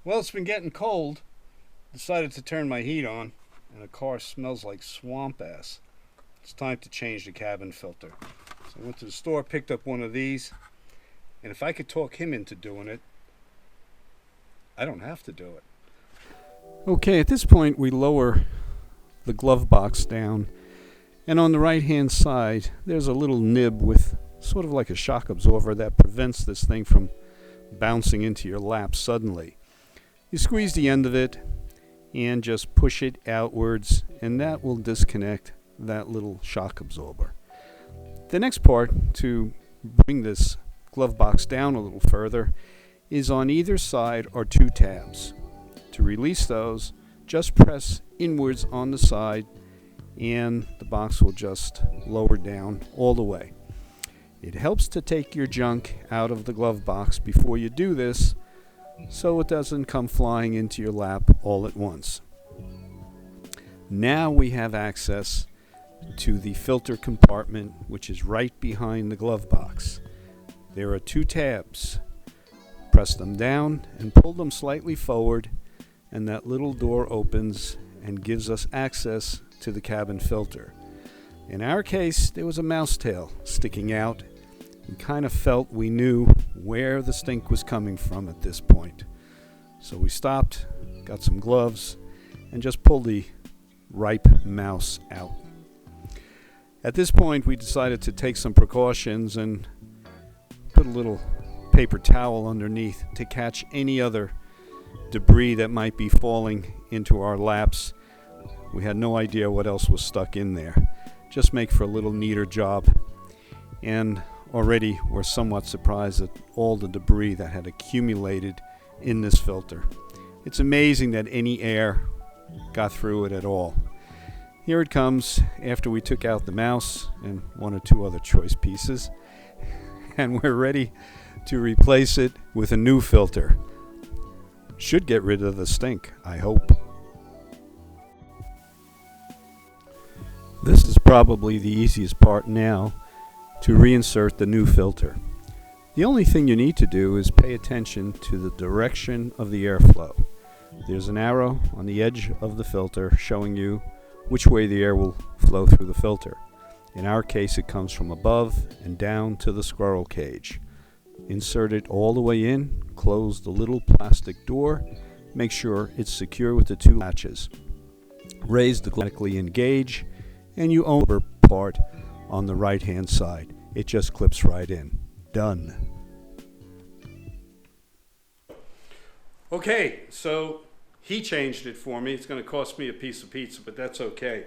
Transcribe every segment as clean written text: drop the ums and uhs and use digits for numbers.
Well, it's been getting cold. Decided to turn my heat on, and the car smells like swamp ass. It's time to change the cabin filter. So I went to the store, picked up one of these, and if I could talk him into doing it, I don't have to do it. Okay, at this point we lower the glove box down, and on the right hand side there's a little nib with sort of like a shock absorber that prevents this thing from bouncing into your lap suddenly. You squeeze the end of it and just push it outwards, and that will disconnect that little shock absorber. The next part to bring this glove box down a little further is on either side are two tabs. To release those, just press inwards on the side and the box will just lower down all the way. It helps to take your junk out of the glove box before you do this so it doesn't come flying into your lap all at once. Now we have access to the filter compartment, which is right behind the glove box. There are two tabs. Press them down and pull them slightly forward, and that little door opens and gives us access to the cabin filter. In our case, there was a mouse tail sticking out. We kind of felt we knew where the stink was coming from at this point. So we stopped, got some gloves, and just pulled the ripe mouse out. At this point, we decided to take some precautions and put a little paper towel underneath to catch any other debris that might be falling into our laps. We had no idea what else was stuck in there. Just make for a little neater job. And already we're somewhat surprised at all the debris that had accumulated in this filter. It's amazing that any air got through it at all. Here it comes after we took out the mouse and one or two other choice pieces, and we're ready to replace it with a new filter. Should get rid of the stink, I hope. This is probably the easiest part now, to reinsert the new filter. The only thing you need to do is pay attention to the direction of the airflow. There's an arrow on the edge of the filter showing you which way the air will flow through the filter. In our case, it comes from above and down to the squirrel cage. Insert it all the way in, close the little plastic door, make sure it's secure with the two latches. Raise the automatically engage, and you own the part on the right hand side. It just clips right in. Done. Okay, so he changed it for me. It's going to cost me a piece of pizza, but that's okay.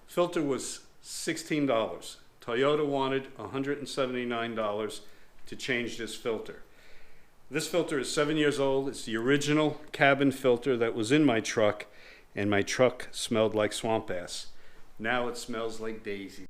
Filter was $16. Toyota wanted $179 to change this filter. This filter is 7 years old. It's the original cabin filter that was in my truck, and my truck smelled like swamp ass. Now it smells like daisy.